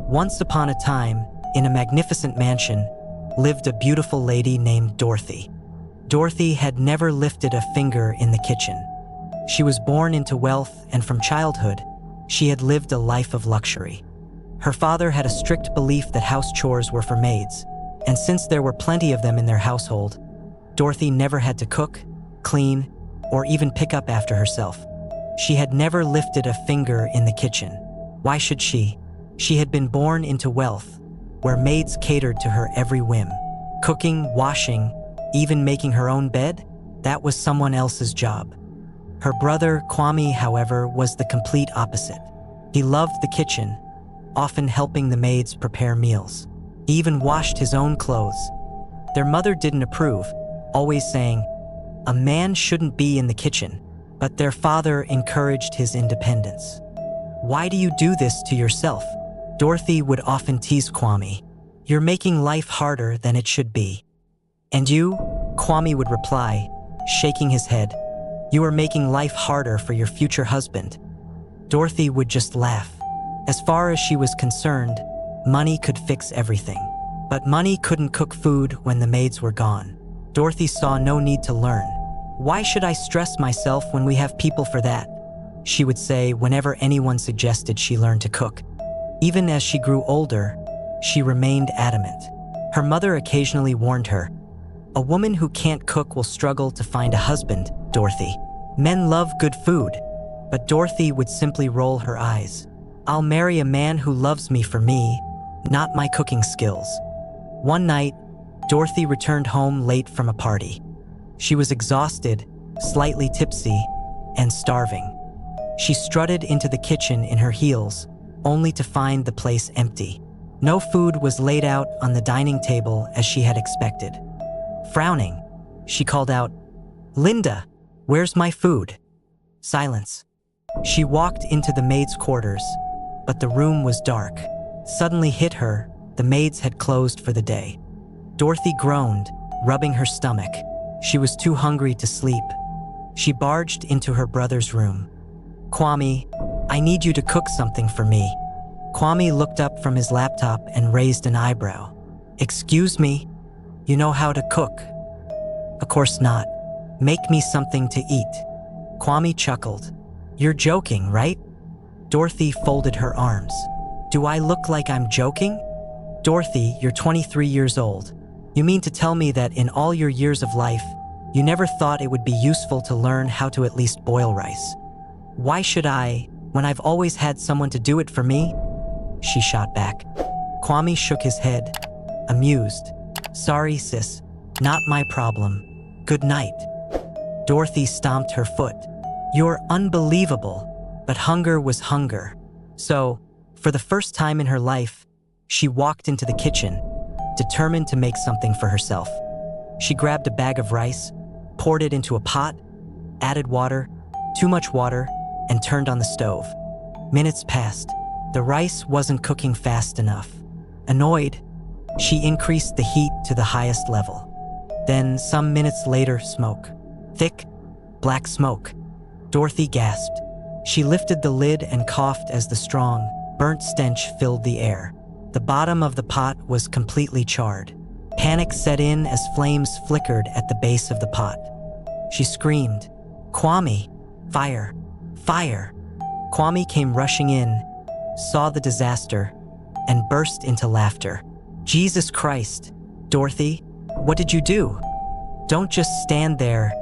Once upon a time, in a magnificent mansion, lived a beautiful lady named Dorothy. Dorothy had never lifted a finger in the kitchen. She was born into wealth, and from childhood, she had lived a life of luxury. Her father had a strict belief that house chores were for maids, and since there were plenty of them in their household, Dorothy never had to cook, clean, or even pick up after herself. She had never lifted a finger in the kitchen. Why should she? She had been born into wealth, where maids catered to her every whim. Cooking, washing, even making her own bed, that was someone else's job. Her brother, Kwame, however, was the complete opposite. He loved the kitchen, often helping the maids prepare meals. He even washed his own clothes. Their mother didn't approve, always saying, "A man shouldn't be in the kitchen," but their father encouraged his independence. "Why do you do this to yourself?" Dorothy would often tease Kwame. "You're making life harder than it should be." "And you?" Kwame would reply, shaking his head. "You are making life harder for your future husband." Dorothy would just laugh. As far as she was concerned, money could fix everything. But money couldn't cook food when the maids were gone. Dorothy saw no need to learn. "Why should I stress myself when we have people for that?" she would say whenever anyone suggested she learn to cook. Even as she grew older, she remained adamant. Her mother occasionally warned her, "A woman who can't cook will struggle to find a husband, Dorothy. Men love good food." But Dorothy would simply roll her eyes. "I'll marry a man who loves me for me, not my cooking skills." One night, Dorothy returned home late from a party. She was exhausted, slightly tipsy, and starving. She strutted into the kitchen in her heels, only to find the place empty. No food was laid out on the dining table as she had expected. Frowning, she called out, "Linda, where's my food?" Silence. She walked into the maids' quarters, but the room was dark. Suddenly hit her, the maids had closed for the day. Dorothy groaned, rubbing her stomach. She was too hungry to sleep. She barged into her brother's room. "Kwame, I need you to cook something for me." Kwame looked up from his laptop and raised an eyebrow. "Excuse me? You know how to cook?" "Of course not. Make me something to eat." Kwame chuckled. "You're joking, right?" Dorothy folded her arms. "Do I look like I'm joking?" "Dorothy, you're 23 years old. You mean to tell me that in all your years of life, you never thought it would be useful to learn how to at least boil rice? Why should I, when I've always had someone to do it for me?" she shot back. Kwame shook his head, amused. "Sorry, sis. Not my problem. Good night." Dorothy stomped her foot. "You're unbelievable." But hunger was hunger. So, for the first time in her life, she walked into the kitchen, determined to make something for herself. She grabbed a bag of rice, poured it into a pot, added water, too much water, and turned on the stove. Minutes passed. The rice wasn't cooking fast enough. Annoyed, she increased the heat to the highest level. Then, some minutes later, smoke. Thick, black smoke. Dorothy gasped. She lifted the lid and coughed as the strong, burnt stench filled the air. The bottom of the pot was completely charred. Panic set in as flames flickered at the base of the pot. She screamed, "Kwame, fire, fire!" Kwame came rushing in, saw the disaster, and burst into laughter. "Jesus Christ, Dorothy, what did you do? Don't just stand there.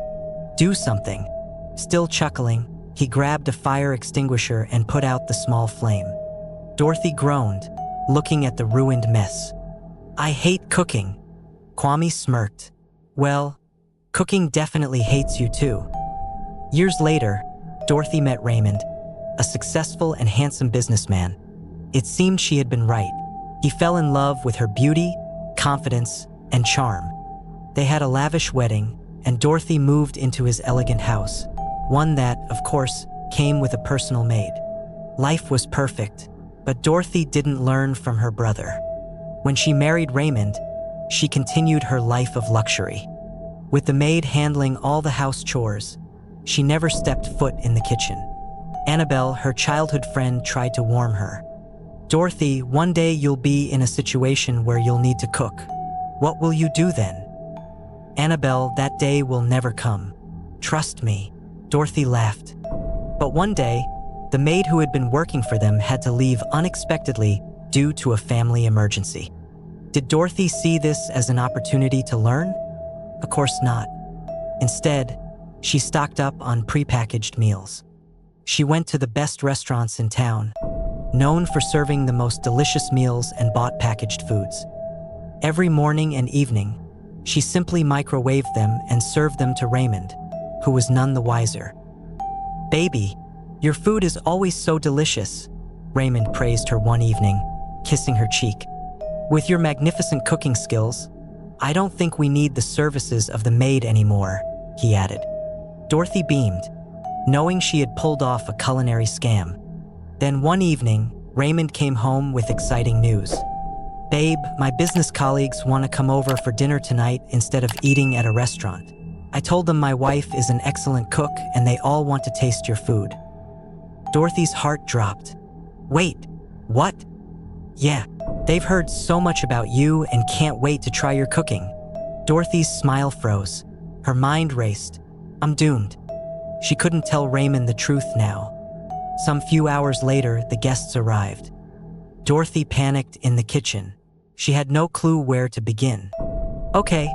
Do something." Still chuckling, he grabbed a fire extinguisher and put out the small flame. Dorothy groaned, looking at the ruined mess. "I hate cooking." Kwame smirked. "Well, cooking definitely hates you too." Years later, Dorothy met Raymond, a successful and handsome businessman. It seemed she had been right. He fell in love with her beauty, confidence, and charm. They had a lavish wedding, and Dorothy moved into his elegant house, one that, of course, came with a personal maid. Life was perfect, but Dorothy didn't learn from her brother. When she married Raymond, she continued her life of luxury. With the maid handling all the house chores, she never stepped foot in the kitchen. Annabelle, her childhood friend, tried to warn her. Dorothy, one day you'll be in a situation where you'll need to cook. What will you do then? Annabelle, that day will never come. Trust me. Dorothy laughed. But one day, the maid who had been working for them had to leave unexpectedly due to a family emergency. Did Dorothy see this as an opportunity to learn? Of course not. Instead, she stocked up on prepackaged meals. She went to the best restaurants in town, known for serving the most delicious meals, and bought packaged foods. Every morning and evening, she simply microwaved them and served them to Raymond, who was none the wiser. "Baby, your food is always so delicious," Raymond praised her one evening, kissing her cheek. "With your magnificent cooking skills, I don't think we need the services of the maid anymore," he added. Dorothy beamed, knowing she had pulled off a culinary scam. Then one evening, Raymond came home with exciting news. "Babe, my business colleagues want to come over for dinner tonight instead of eating at a restaurant. I told them my wife is an excellent cook and they all want to taste your food." Dorothy's heart dropped. "Wait, what?" "Yeah, they've heard so much about you and can't wait to try your cooking." Dorothy's smile froze. Her mind raced. "I'm doomed." She couldn't tell Raymond the truth now. Some few hours later, the guests arrived. Dorothy panicked in the kitchen. She had no clue where to begin. Okay,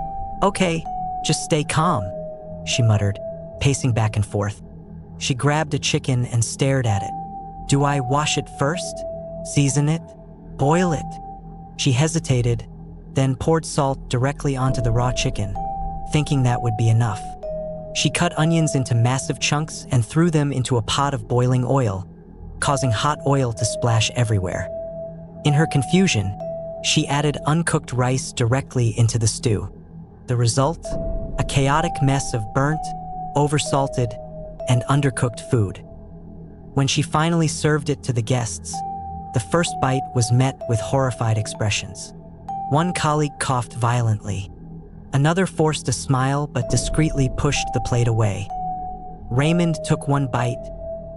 just stay calm," she muttered, pacing back and forth. She grabbed a chicken and stared at it. "Do I wash it first? Season it? Boil it?" She hesitated, then poured salt directly onto the raw chicken, thinking that would be enough. She cut onions into massive chunks and threw them into a pot of boiling oil, causing hot oil to splash everywhere. In her confusion, she added uncooked rice directly into the stew. The result? A chaotic mess of burnt, oversalted, and undercooked food. When she finally served it to the guests, the first bite was met with horrified expressions. One colleague coughed violently. Another forced a smile but discreetly pushed the plate away. Raymond took one bite,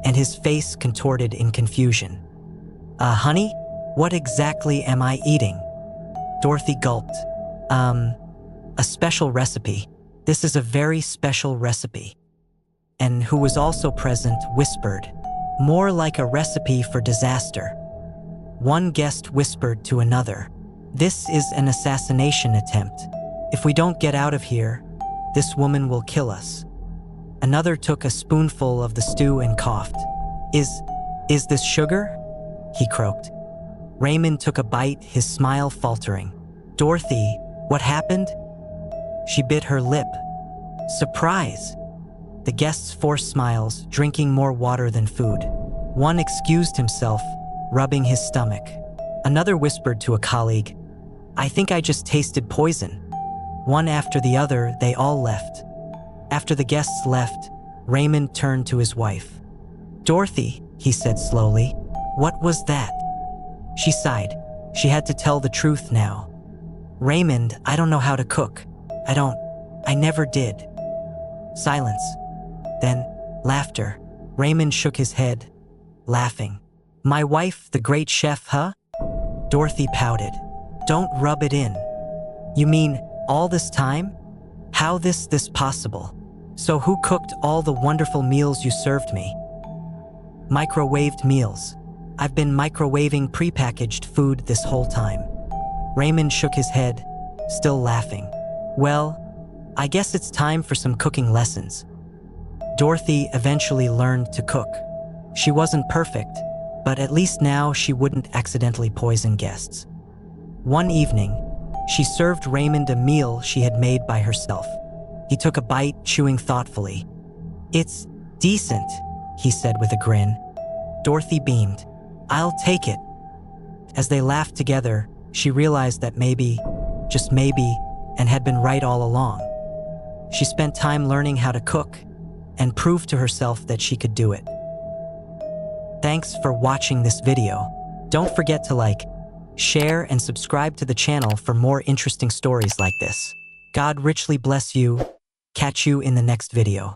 and his face contorted in confusion. Honey? What exactly am I eating?" Dorothy gulped. A special recipe. This is a very special recipe." And who was also present whispered, "More like a recipe for disaster." One guest whispered to another, "This is an assassination attempt. If we don't get out of here, this woman will kill us." Another took a spoonful of the stew and coughed. Is this sugar?" he croaked. Raymond took a bite, his smile faltering. "Dorothy, what happened?" She bit her lip. "Surprise!" The guests forced smiles, drinking more water than food. One excused himself, rubbing his stomach. Another whispered to a colleague, "I think I just tasted poison." One after the other, they all left. After the guests left, Raymond turned to his wife. "Dorothy," he said slowly, "what was that?" She sighed. She had to tell the truth now. "Raymond, I don't know how to cook. I never did." Silence. Then, laughter. Raymond shook his head, laughing. "My wife, the great chef, huh?" Dorothy pouted. "Don't rub it in." "You mean, all this time? How this possible? So who cooked all the wonderful meals you served me?" "Microwaved meals. I've been microwaving prepackaged food this whole time." Raymond shook his head, still laughing. "Well, I guess it's time for some cooking lessons." Dorothy eventually learned to cook. She wasn't perfect, but at least now she wouldn't accidentally poison guests. One evening, she served Raymond a meal she had made by herself. He took a bite, chewing thoughtfully. "It's decent," he said with a grin. Dorothy beamed. "I'll take it." As they laughed together, she realized that maybe, just maybe, and had been right all along. She spent time learning how to cook and proved to herself that she could do it. Thanks for watching this video. Don't forget to like, share, and subscribe to the channel for more interesting stories like this. God richly bless you. Catch you in the next video.